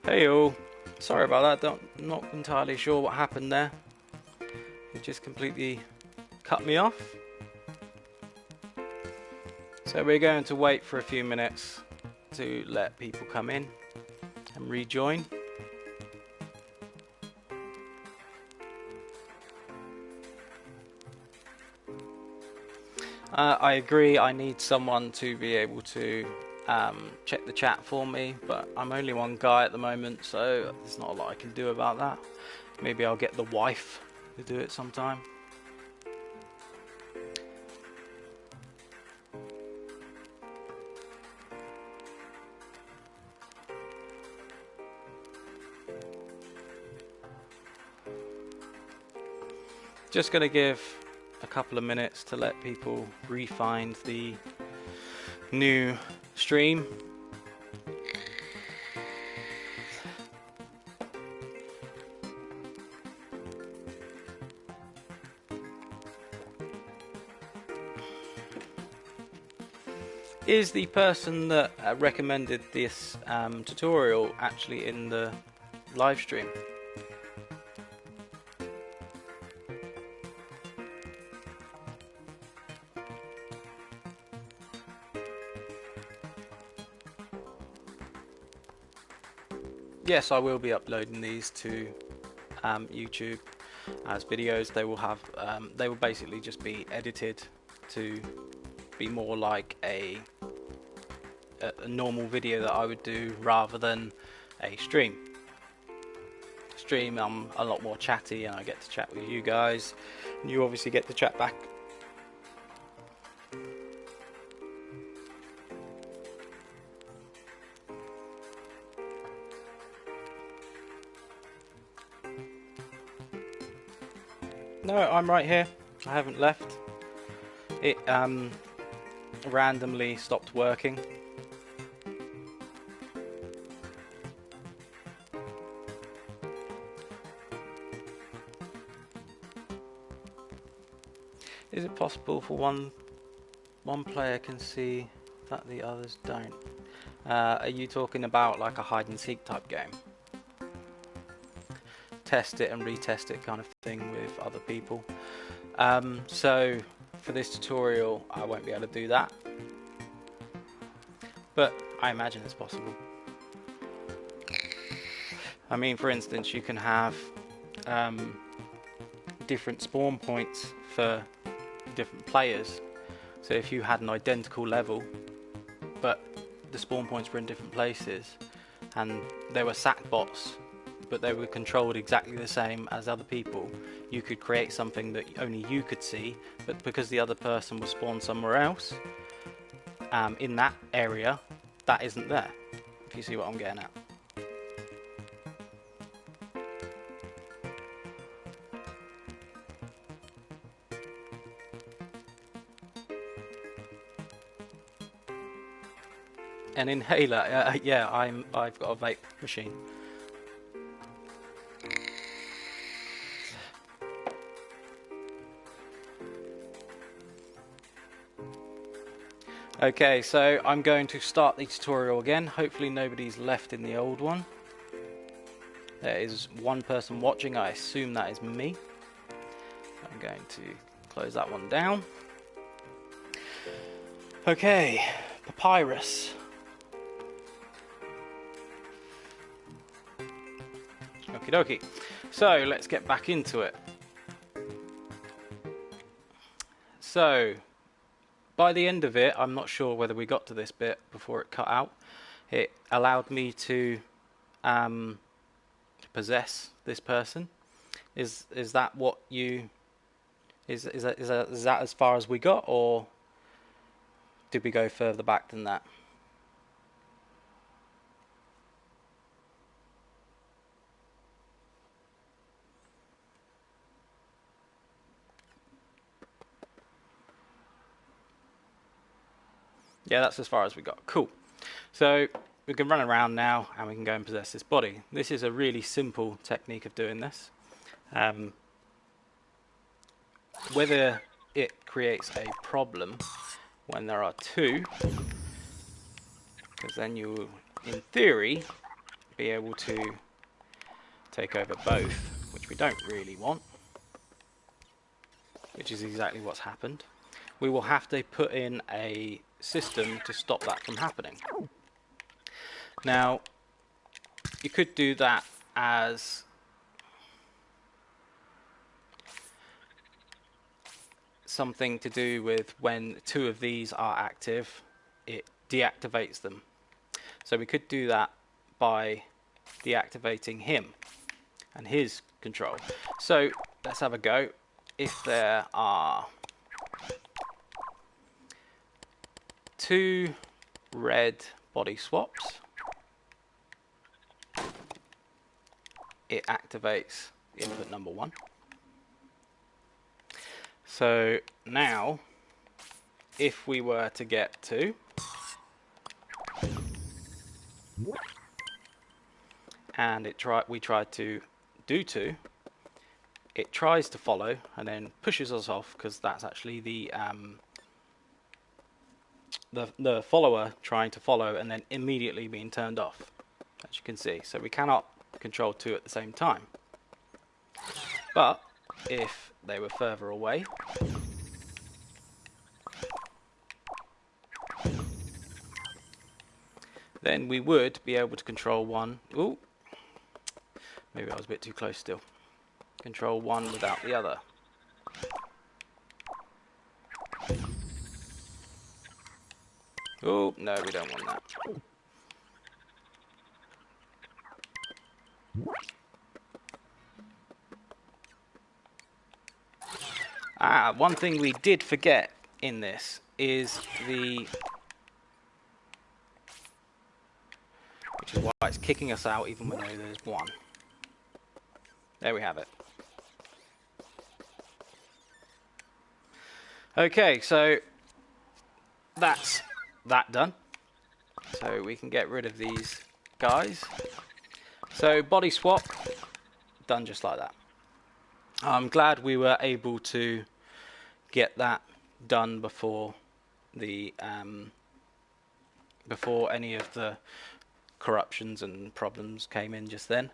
Hey all, sorry about that, not entirely sure what happened there. It just completely cut me off. So we're going to wait for a few minutes to let people come in and rejoin. I agree, I need someone to be able to check the chat for me, but I'm only one guy at the moment, so there's not a lot I can do about that. Maybe I'll get the wife to do it sometime. Just going to give a couple of minutes to let people re-find the new stream. Is the person that recommended this tutorial actually in the live stream? Yes, I will be uploading these to YouTube as videos. They will have, they will basically just be edited to be more like a normal video that I would do rather than a stream. I'm a lot more chatty and I get to chat with you guys, and you obviously get to chat back. No, I'm right here. I haven't left. It randomly stopped working. Is it possible for one player can see that the others don't? Are you talking about like a hide and seek type game? Test it and retest it kind of thing with other people. So for this tutorial I won't be able to do that, but I imagine it's possible. I mean, for instance, you can have different spawn points for different players. So if you had an identical level but the spawn points were in different places and there were sack bots but they were controlled exactly the same as other people, you could create something that only you could see, but because the other person was spawned somewhere else in that area, that isn't there, if you see what I'm getting at. An inhaler, yeah, I've got a vape machine. Okay, so I'm going to start the tutorial again. Hopefully nobody's left in the old one. There is one person watching, I assume that is me. I'm going to close that one down. Okay, Papyrus. Okie dokie. So let's get back into it. So by the end of it, I'm not sure whether we got to this bit before it cut out. It allowed me to possess this person. Is that what you? Is that as far as we got, or did we go further back than that? Yeah, that's as far as we got. Cool. So we can run around now and we can go and possess this body. This is a really simple technique of doing this. Whether it creates a problem when there are two, because then you, in theory, be able to take over both, which we don't really want, which is exactly what's happened. We will have to put in a system to stop that from happening. Now, you could do that as something to do with when two of these are active, it deactivates them. So we could do that by deactivating him and his control. So let's have a go. If there are 2 red body swaps, it activates input number 1. So now, if we were to get 2, and we tried to do 2, it tries to follow and then pushes us off, because that's actually the follower trying to follow and then immediately being turned off, as you can see. So we cannot control 2 at the same time. But if they were further away, then we would be able to control 1. Ooh, maybe I was a bit too close still. Control 1 without the other. Oh, no, we don't want that. One thing we did forget in this is which is why it's kicking us out even though there's 1. There we have it. Okay, so that's that done. So we can get rid of these guys. So body swap, done just like that. I'm glad we were able to get that done before the before any of the corruptions and problems came in just then.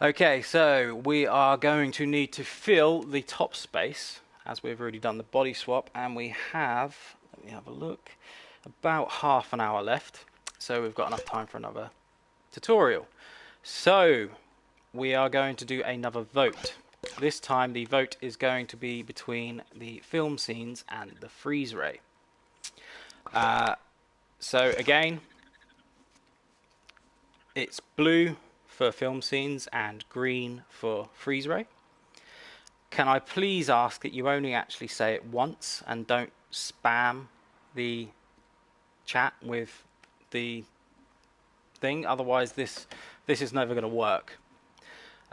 Okay, so we are going to need to fill the top space, as we've already done the body swap, and we have, let me have a look, about half an hour left, so we've got enough time for another tutorial. So we are going to do another vote. This time the vote is going to be between the film scenes and the freeze ray. So again, it's blue for film scenes and green for freeze ray. Can I please ask that you only actually say it once and don't spam the chat with the thing, otherwise this is never going to work.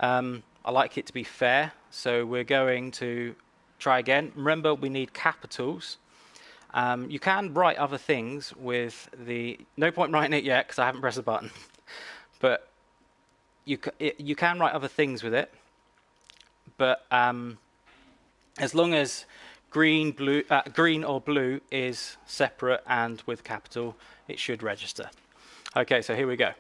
I like it to be fair, so we're going to try again. Remember, we need capitals. You can write other things with the... No point writing it yet because I haven't pressed the button. But you can write other things with it. But as long as green or blue is separate and with capital, it should register. Okay, so here we go.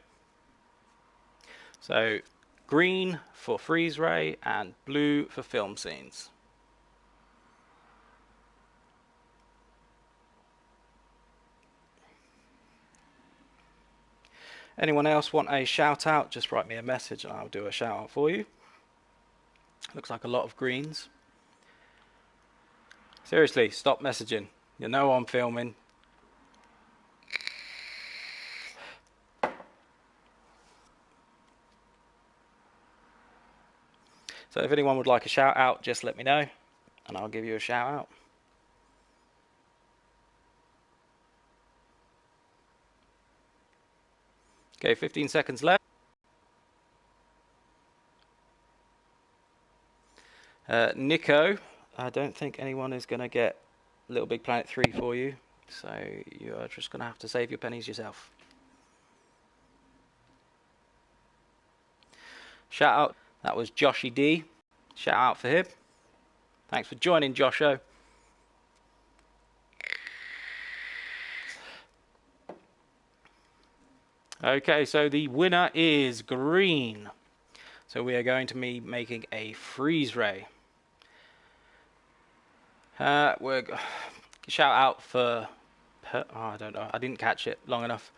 So green for freeze ray and blue for film scenes. Anyone else want a shout out? Just write me a message and I'll do a shout out for you. Looks like a lot of greens. Seriously, stop messaging. You know I'm filming. So if anyone would like a shout out, just let me know and I'll give you a shout out. Okay, 15 seconds left. Nico, I don't think anyone is going to get LittleBigPlanet 3 for you, so you are just going to have to save your pennies yourself. Shout out, that was Joshy D. Shout out for him. Thanks for joining, Josho. Okay, so the winner is green. So we are going to be making a freeze ray. Shout out for... I don't know, I didn't catch it long enough.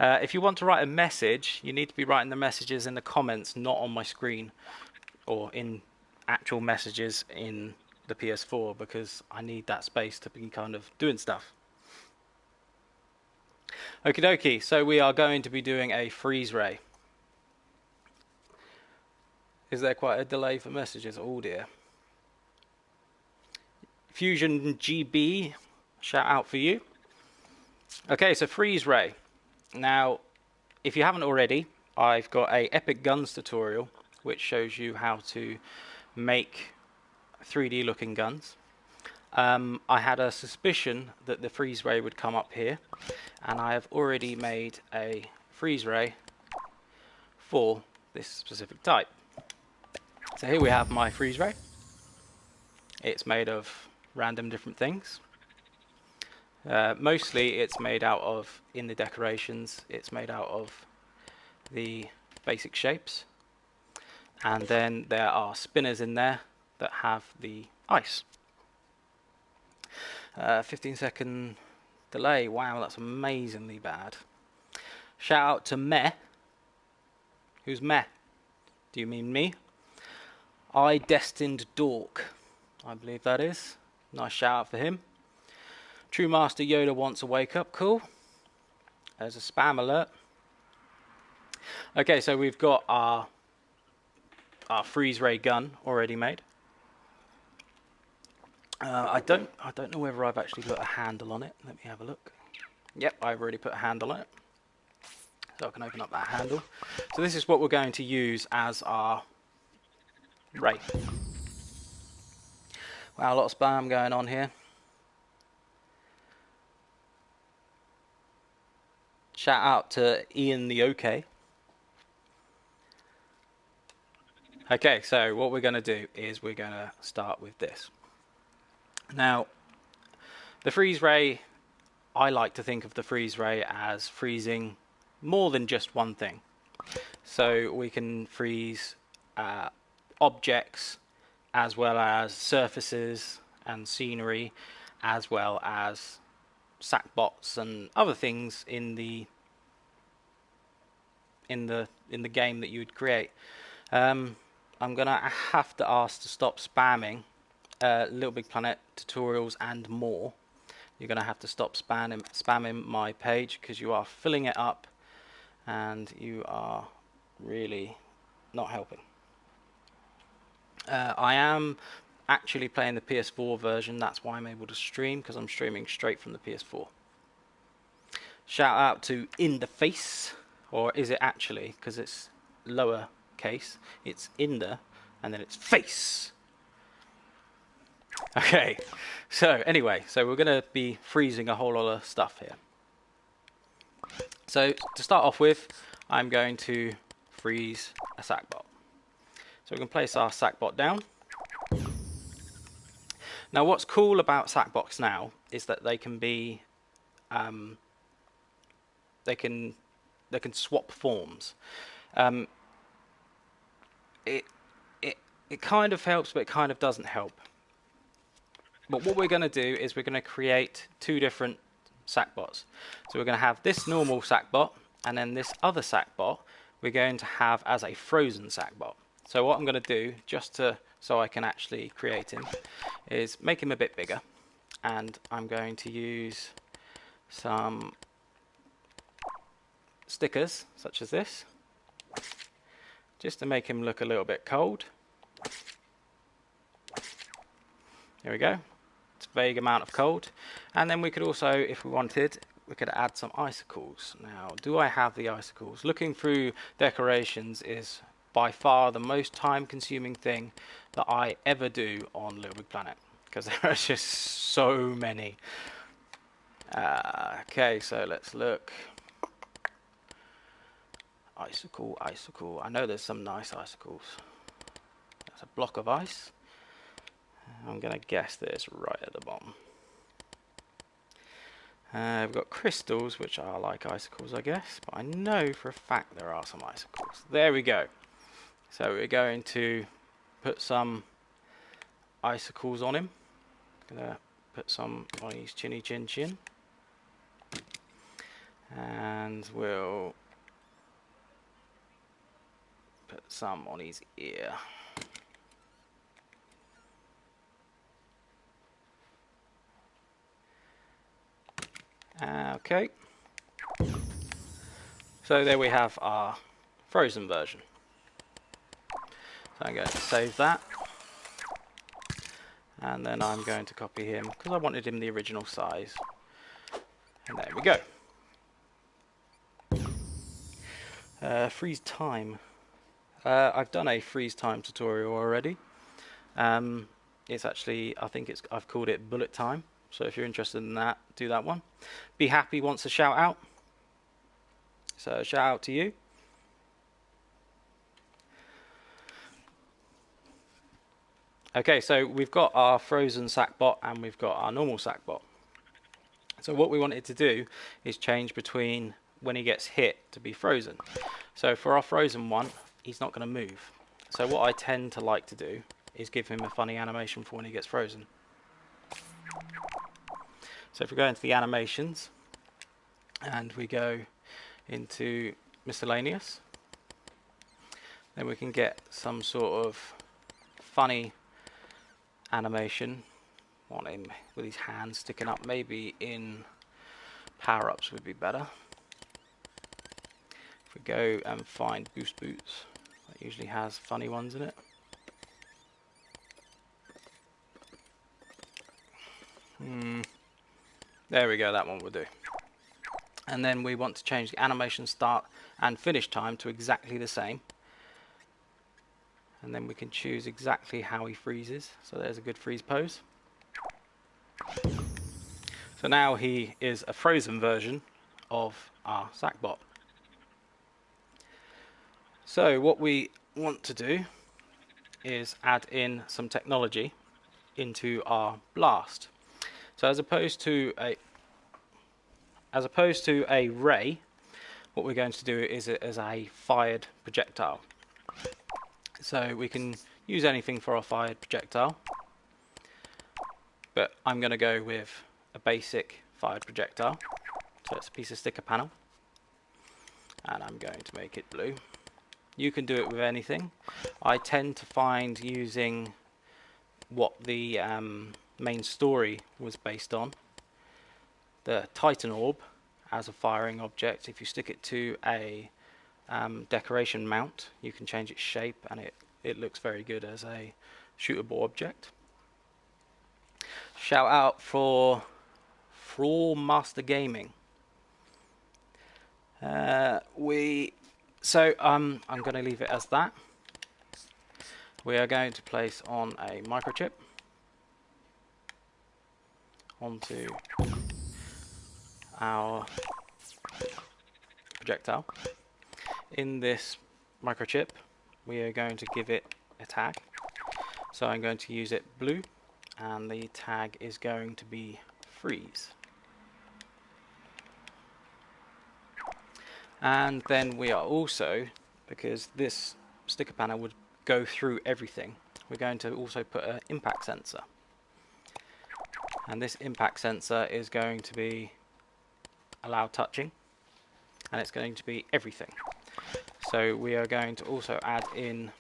If you want to write a message, you need to be writing the messages in the comments, not on my screen, or in actual messages in the PS4, because I need that space to be kind of doing stuff. Okie dokie, so we are going to be doing a freeze ray. Is there quite a delay for messages? Oh dear. Fusion GB, shout out for you. Okay, so freeze ray. Now, if you haven't already, I've got a Epic Guns tutorial which shows you how to make 3D looking guns. I had a suspicion that the freeze ray would come up here, and I have already made a freeze ray for this specific type. So here we have my freeze ray. It's made of random different things. Mostly it's made out of, in the decorations, it's made out of the basic shapes. And then there are spinners in there that have the ice. 15-second delay. Wow, that's amazingly bad. Shout out to Meh. Who's Meh? Do you mean me? I Destined Dork, I believe that is. Nice shout out for him. True Master Yoda wants a wake up. Cool. There's a spam alert. Okay, so we've got our freeze ray gun already made. I don't know whether I've actually put a handle on it. Let me have a look. Yep, I've already put a handle on it. So I can open up that handle. So this is what we're going to use as our ray. Wow, a lot of spam going on here. Shout out to Ian the OK. Okay, so what we're going to do is we're going to start with this. Now, the freeze ray, I like to think of the freeze ray as freezing more than just one thing. So we can freeze objects, as well as surfaces and scenery, as well as sackbots and other things in the game that you would create. I'm gonna have to ask to stop spamming LittleBigPlanet tutorials and more. You're gonna have to stop spamming my page, because you are filling it up and you are really not helping. I am actually playing the PS4 version. That's why I'm able to stream, because I'm streaming straight from the PS4. Shout out to In the Face, or is it actually, because it's lower case, it's in the, and then it's face. Okay, so anyway, so we're going to be freezing a whole lot of stuff here. So to start off with, I'm going to freeze a sackbot. So we can place our sackbot down. Now what's cool about sackbots now is that they can be they can swap forms. It kind of helps, but it kind of doesn't help. But what we're going to do is we're going to create two different sackbots. So we're going to have this normal sackbot, and then this other sackbot we're going to have as a frozen sackbot. So what I'm going to do, so I can actually create him, is make him a bit bigger, and I'm going to use some stickers such as this, just to make him look a little bit cold. There we go. It's a vague amount of cold. And then we could also, if we wanted, we could add some icicles. Now, do I have the icicles? Looking through decorations is by far the most time-consuming thing that I ever do on LittleBigPlanet, because there are just so many. Okay, so let's look. Icicle, icicle. I know there's some nice icicles. That's a block of ice. I'm going to guess that it's right at the bottom. We've got crystals, which are like icicles, I guess, but I know for a fact there are some icicles. There we go. So we're going to put some icicles on him. Gonna put some on his chinny chin chin, and we'll put some on his ear. Okay, so there we have our frozen version. So I'm going to save that, and then I'm going to copy him because I wanted him the original size, and there we go. Freeze time. I've done a freeze time tutorial already. It's actually, I've called it bullet time. So if you're interested in that, do that one. Be Happy wants a shout out. So shout out to you. Okay, so we've got our frozen sackbot and we've got our normal sackbot. So what we wanted to do is change between when he gets hit to be frozen. So for our frozen one, he's not going to move. So what I tend to like to do is give him a funny animation for when he gets frozen. So if we go into the animations and we go into miscellaneous, then we can get some sort of funny animation on him with his hands sticking up. Maybe in power-ups would be better. If we go and find Boost Boots, that usually has funny ones in it. There we go, that one will do. And then we want to change the animation start and finish time to exactly the same. And then we can choose exactly how he freezes. So there's a good freeze pose. So now he is a frozen version of our sackbot. So what we want to do is add in some technology into our blast. So as opposed to a ray, what we're going to do is it as a fired projectile. So we can use anything for our fired projectile, but I'm going to go with a basic fired projectile. So it's a piece of sticker panel, and I'm going to make it blue. You can do it with anything. I tend to find using what the main story was based on, the Titan orb, as a firing object. If you stick it to a decoration mount, you can change its shape and it looks very good as a shootable object. Shout out for Master Gaming. I'm going to leave it as that. We are going to place on a microchip onto our projectile. In this microchip, we are going to give it a tag. So I'm going to use it blue, and the tag is going to be freeze. And then we are also, because this sticker panel would go through everything, we're going to also put an impact sensor. And this impact sensor is going to be allow touching, and it's going to be everything. So we are going to also add in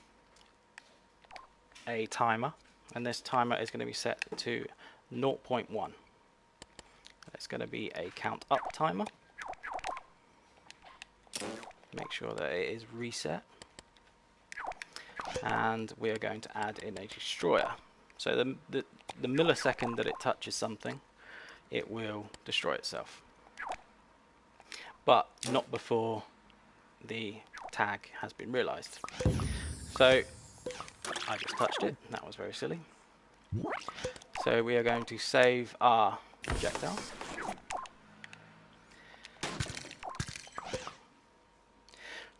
a timer, and this timer is going to be set to 0.1. It's going to be a count up timer. Make sure that it is reset, and we are going to add in a destroyer. So the millisecond that it touches something, it will destroy itself, but not before the tag has been realized. So I just touched it, that was very silly. So we are going to save our projectile.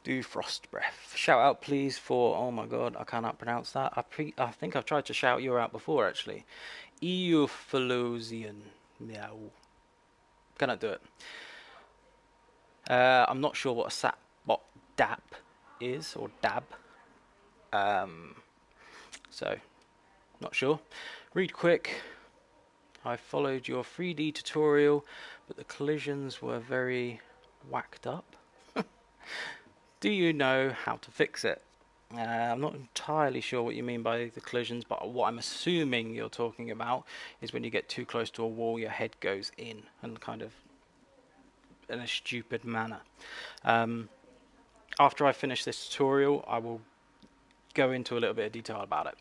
Do frost breath. Shout out please for, oh my god, I cannot pronounce that. I think I've tried to shout you out before actually. Euphalosian. Meow. Gonna do it. I'm not sure what a satbot DAP is, or DAB. So, not sure. Read quick. I followed your 3D tutorial, but the collisions were very whacked up. Do you know how to fix it? I'm not entirely sure what you mean by the collisions, but what I'm assuming you're talking about is when you get too close to a wall, your head goes in and kind of in a stupid manner. After I finish this tutorial, I will go into a little bit of detail about it.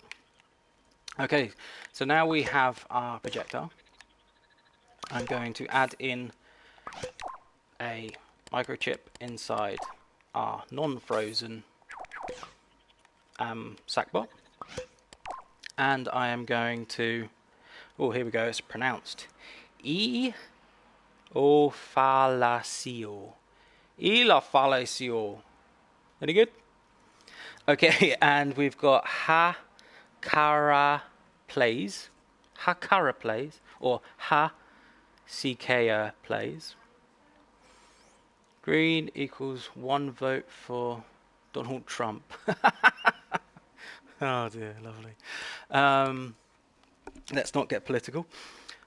Okay, so now we have our projectile. I'm going to add in a microchip inside our non-frozen sackbot, and I am going to, oh, here we go, it's pronounced Ilafalacio. Any good? Okay, and we've got Hakara plays, or Ckr plays. Green equals 1 vote for Donald Trump. Oh dear, lovely. Let's not get political.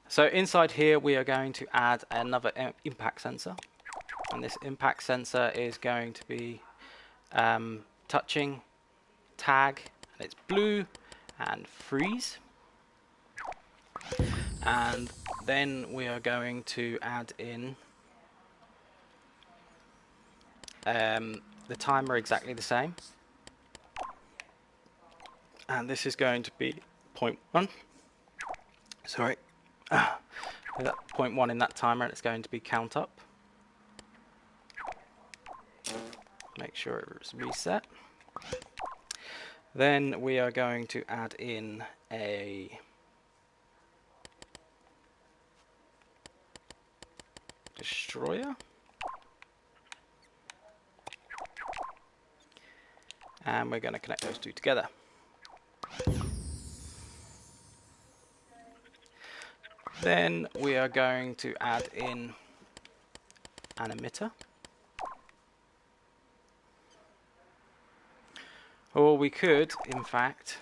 So inside here we are going to add another impact sensor, and this impact sensor is going to be touching, tag, and it's blue, and freeze. And then we are going to add in the timer exactly the same, and this is going to be 0.1. Sorry, 0.1 in that timer, and it's going to be count up. Make sure it's reset. Then we are going to add in a destroyer, and we're going to connect those two together. Then we are going to add in an emitter, or we could in fact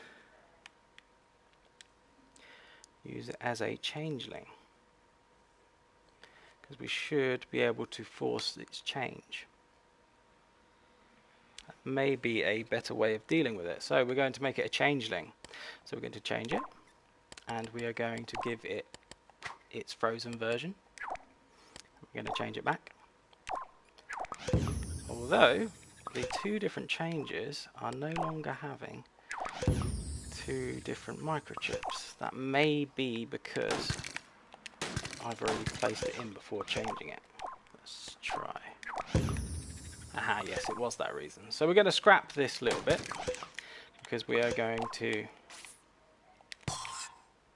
use it as a changeling, because we should be able to force its change. That may be a better way of dealing with it. So we're going to make it a changeling. So we're going to change it, and we are going to give it its frozen version. We're going to change it back. Although the two different changes are no longer having two different microchips. That may be because I've already placed it in before changing it. Let's try. Aha, yes, it was that reason. So we're going to scrap this little bit, because we are going to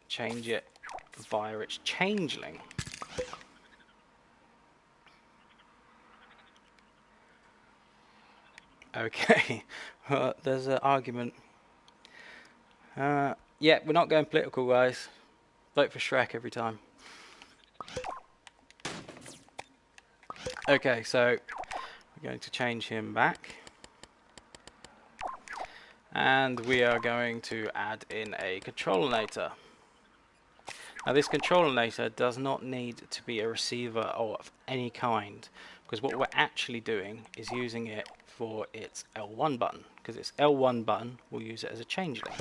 change it via its changeling. Okay, well, there's an argument. Yeah, we're not going political, guys. Vote for Shrek every time. Okay, so we're going to change him back, and we are going to add in a controlinator. Now this controlinator does not need to be a receiver of any kind, because what we're actually doing is using it for its L1 button, because its L1 button will use it as a changeling.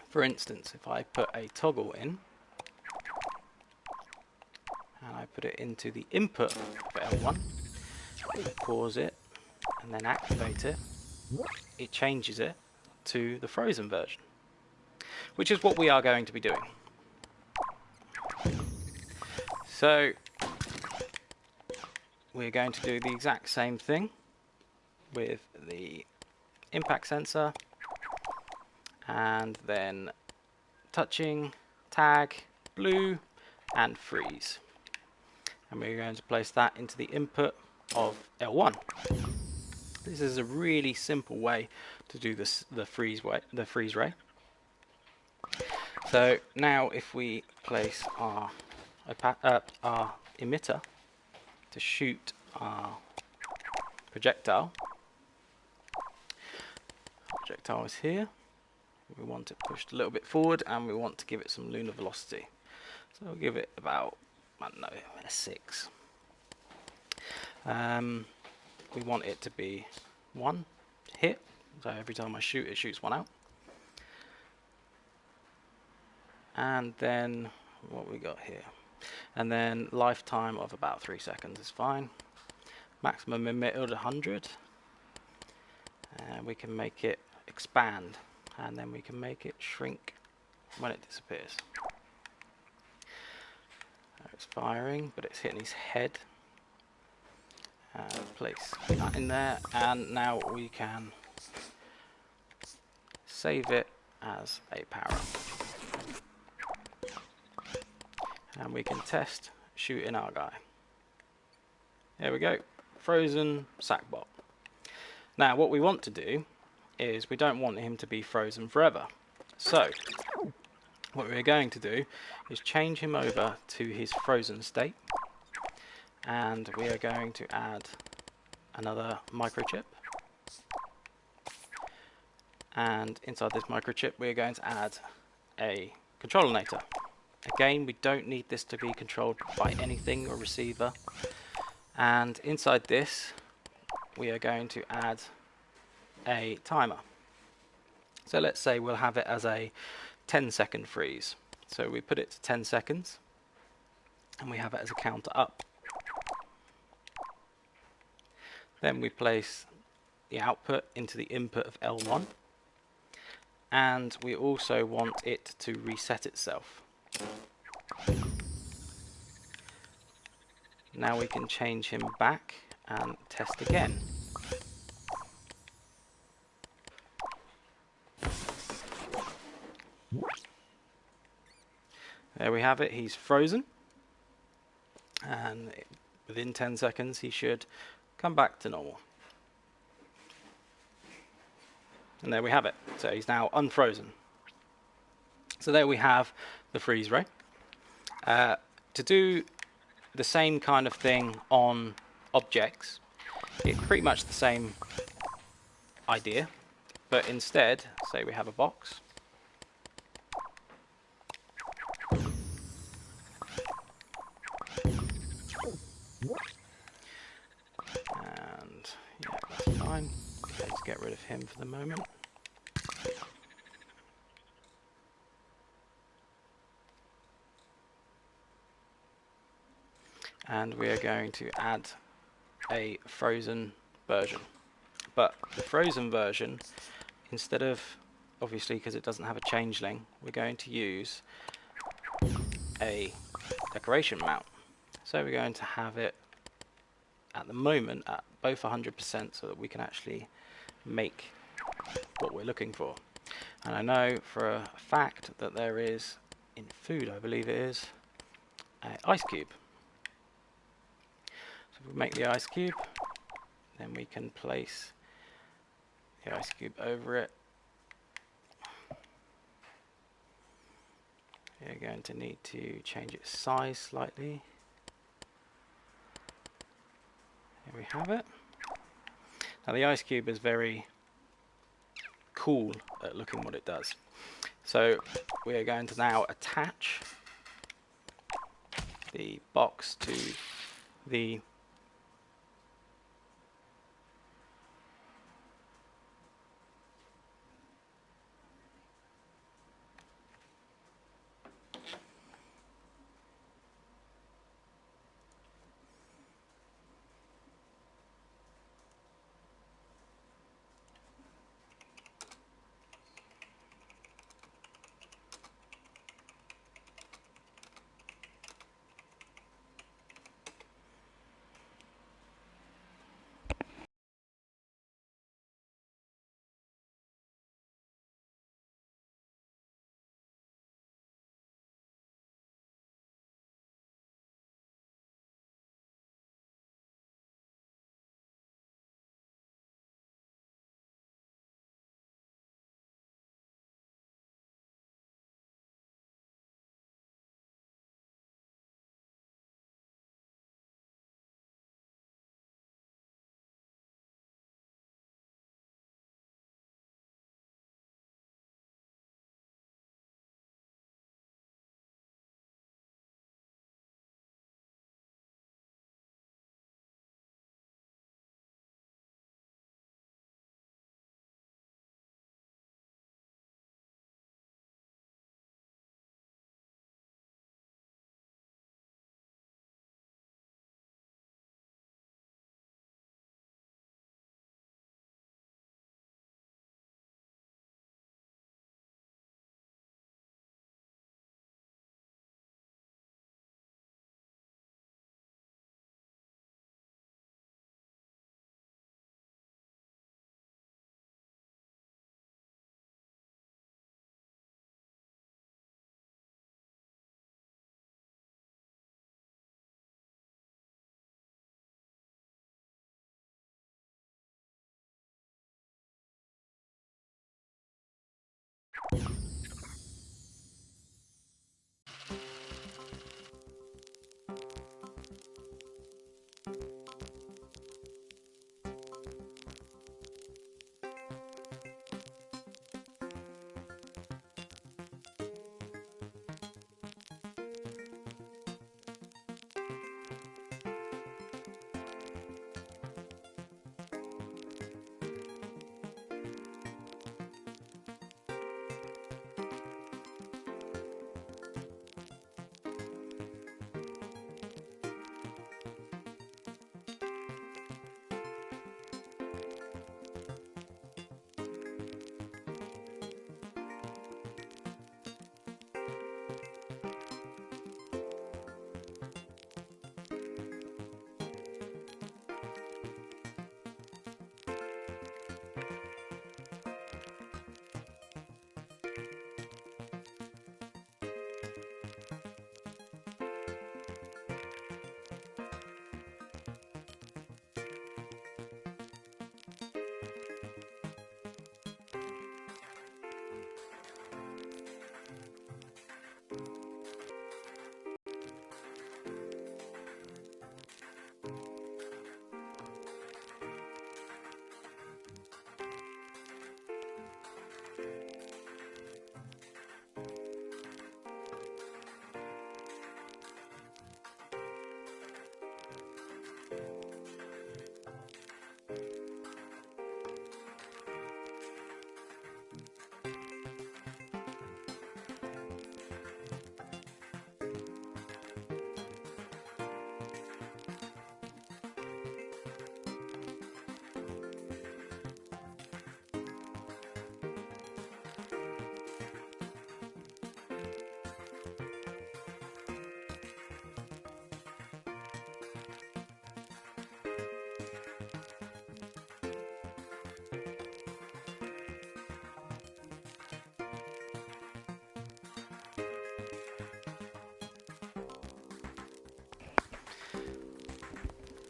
For instance, if I put a toggle in, and I put it into the input for L1, pause it, and then activate it, it changes it to the frozen version, which is what we are going to be doing. So we're going to do the exact same thing with the impact sensor, and then touching, tag, blue, and freeze. And we're going to place that into the input of L1. This is a really simple way to do this, the freeze ray. So now if we place our emitter to shoot our projectile. Projectile is here. We want it pushed a little bit forward, and we want to give it some lunar velocity. So we'll give it about, I don't know, a 6. We want it to be 1 hit, so every time I shoot, it shoots 1 out. And then what we got here, and then lifetime of about 3 seconds is fine. Maximum emitted 100, and we can make it expand, and then we can make it shrink when it disappears. It's firing, but it's hitting his head. Place that in there, and now we can save it as a power up, and we can test shooting our guy. There we go, frozen sackbot. Now what we want to do is we don't want him to be frozen forever, so what we're going to do is change him over to his frozen state, and we are going to add another microchip, and inside this microchip we're going to add a controlinator. Again, we don't need this to be controlled by anything or receiver, and inside this we are going to add a timer. So let's say we'll have it as a 10-second freeze. So we put it to 10 seconds and we have it as a counter up. Then we place the output into the input of L1, and we also want it to reset itself. Now we can change him back and test again. There we have it, he's frozen, and within 10 seconds he should come back to normal. And there we have it, so he's now unfrozen. So there we have the freeze ray. To do the same kind of thing on objects, it's pretty much the same idea, but instead, say we have a box. And yeah, that's fine. Let's get rid of him for the moment. And we are going to add a frozen version. But the frozen version, instead of, obviously because it doesn't have a changeling, we're going to use a decoration mount. So we're going to have it at the moment at both 100% so that we can actually make what we're looking for. And I know for a fact that there is, in food I believe it is, an ice cube. So if we make the ice cube, then we can place the ice cube over it. You're going to need to change its size slightly. Here we have it. Now the ice cube is very cool at looking what it does. So we are going to now attach the box to the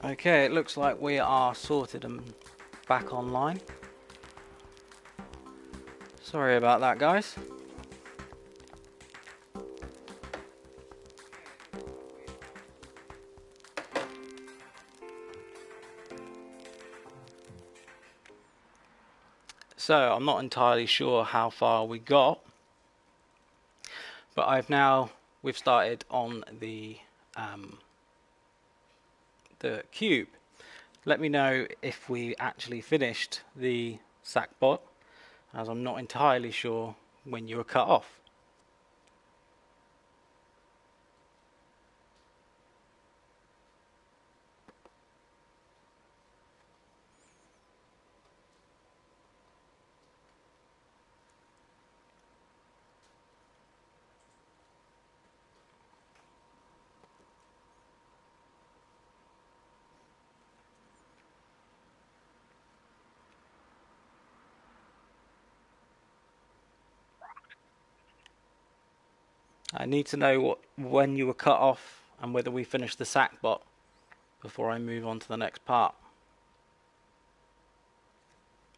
Okay, it looks like we are sorted and back online. Sorry about that, guys. So I'm not entirely sure how far we got, but we've started on the cube. Let me know if we actually finished the sack bot, as I'm not entirely sure when you were cut off. I need to know when you were cut off and whether we finished the sack bot before I move on to the next part.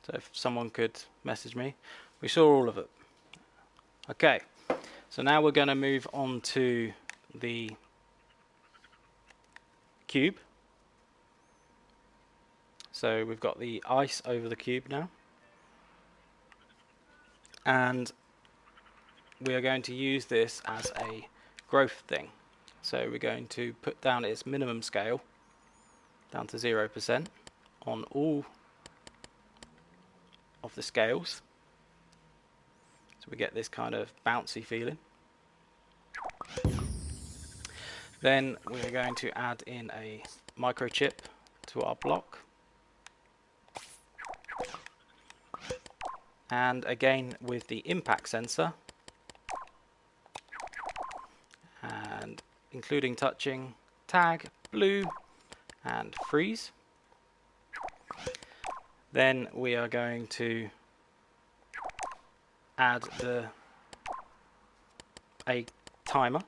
So if someone could message me. We saw all of it. Okay, so now we're going to move on to the cube. So we've got the ice over the cube now. And we are going to use this as a growth thing. So we're going to put down its minimum scale down to 0% on all of the scales. So we get this kind of bouncy feeling. Then we're going to add in a microchip to our block. And again with the impact sensor, and including touching, tag, blue, and freeze. Then we are going to add a timer,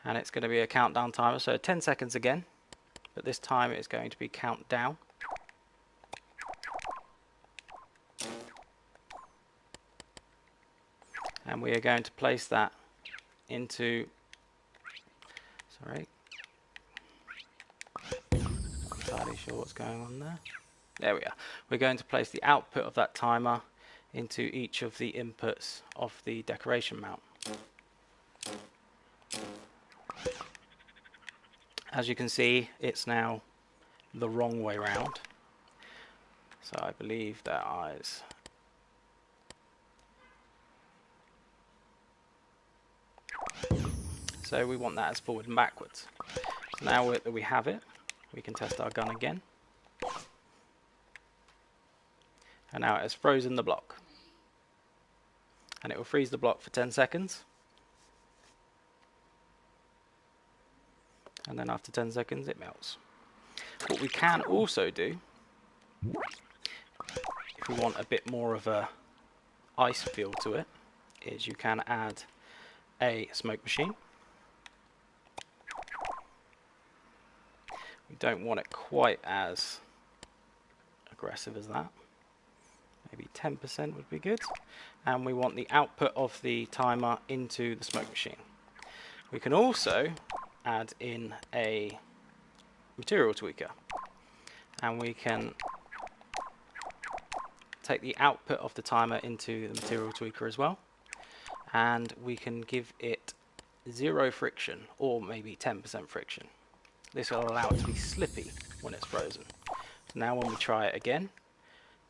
and it's going to be a countdown timer, so 10 seconds again, but this time it's going to be countdown. And we are going to place that into, sorry, I'm not entirely sure what's going on there. There we are. We're going to place the output of that timer into each of the inputs of the decoration mount. As you can see, it's now the wrong way round. So I believe their eyes. So we want that as forward and backwards. So now that we have it, we can test our gun again. And now it has frozen the block. And it will freeze the block for 10 seconds. And then after 10 seconds it melts. What we can also do, if we want a bit more of a ice feel to it, is you can add a smoke machine. We don't want it quite as aggressive as that. Maybe 10% would be good. And we want the output of the timer into the smoke machine. We can also add in a material tweaker, and we can take the output of the timer into the material tweaker as well, and we can give it 0 friction or maybe 10% friction. This will allow it to be slippy when it's frozen. So now when we try it again,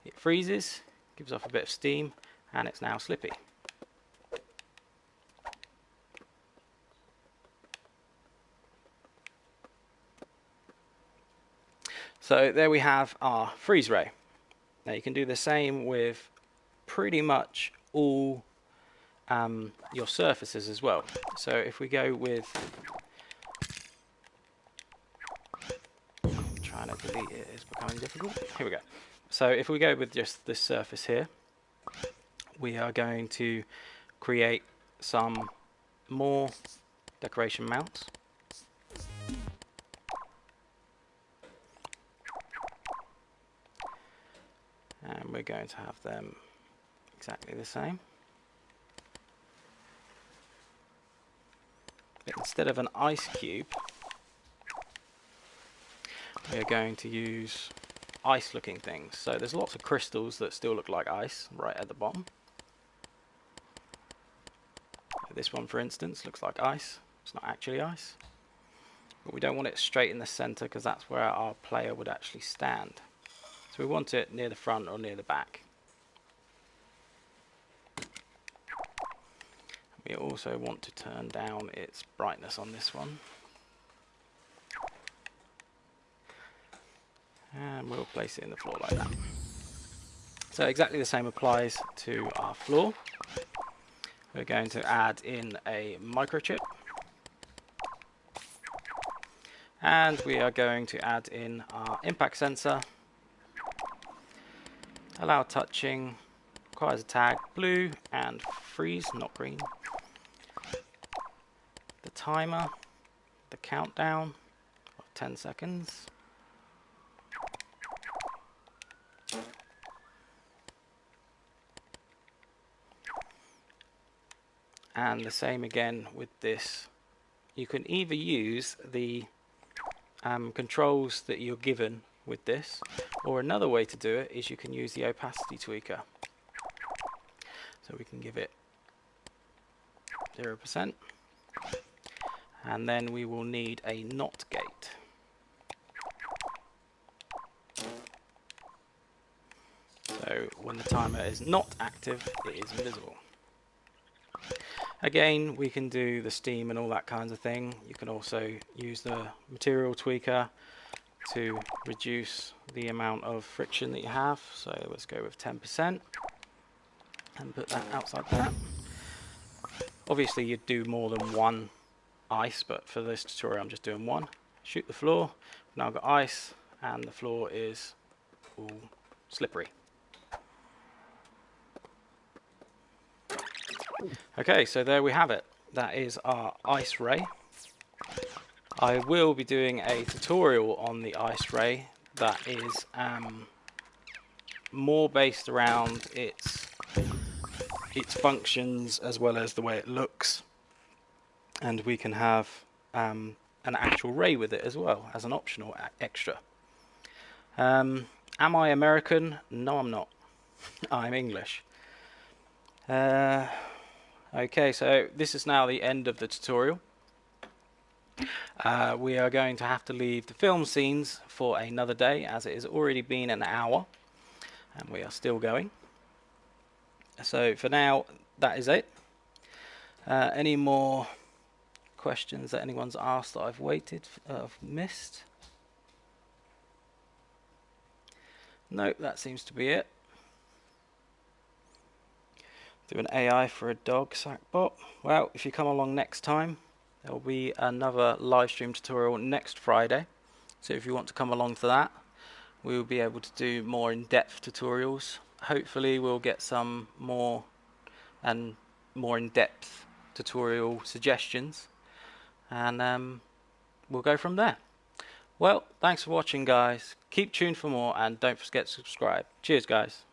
it freezes, gives off a bit of steam, and it's now slippy. So there we have our freeze ray. Now you can do the same with pretty much all your surfaces as well. So if we go with, trying to delete it is becoming difficult. Here we go. So if we go with just this surface here, we are going to create some more decoration mounts. and we're going to have them exactly the same. But instead of an ice cube, we're going to use ice looking things. So there's lots of crystals that still look like ice right at the bottom. This one, for instance, looks like ice. It's not actually ice. But we don't want it straight in the center because that's where our player would actually stand. So we want it near the front or near the back. We also want to turn down its brightness on this one. And we'll place it in the floor like that. So exactly the same applies to our floor. We're going to add in a microchip. And we are going to add in our impact sensor. Allow touching, requires a tag, blue and freeze, not green. The timer, the countdown of 10 seconds. And the same again with this. You can either use the controls that you're given with this, or another way to do it is you can use the opacity tweaker. So we can give it 0%, and then we will need a not gate. So when the timer is not active, it is invisible. Again, we can do the steam and all that kinds of thing. You can also use the material tweaker to reduce the amount of friction that you have. So let's go with 10% and put that outside that. Obviously you'd do more than one ice, but for this tutorial I'm just doing one. Shoot the floor. We've now got ice and the floor is all slippery. Okay, so there we have it. That is our ice ray. I will be doing a tutorial on the ice ray that is more based around its functions as well as the way it looks, and we can have an actual ray with it as well as an optional extra. Am I American? No, I'm not. I'm English. Okay, so this is now the end of the tutorial. We are going to have to leave the film scenes for another day, as it has already been an hour and we are still going. So for now, that is it. Any more questions that anyone's asked that I've missed? Nope, that seems to be it. Do an AI for a dog sackbot. Well, if you come along next time, there will be another live stream tutorial next Friday. So if you want to come along to that, we will be able to do more in-depth tutorials. Hopefully we'll get some more in-depth tutorial suggestions, and we'll go from there. Well, thanks for watching, guys. Keep tuned for more, and don't forget to subscribe. Cheers, guys.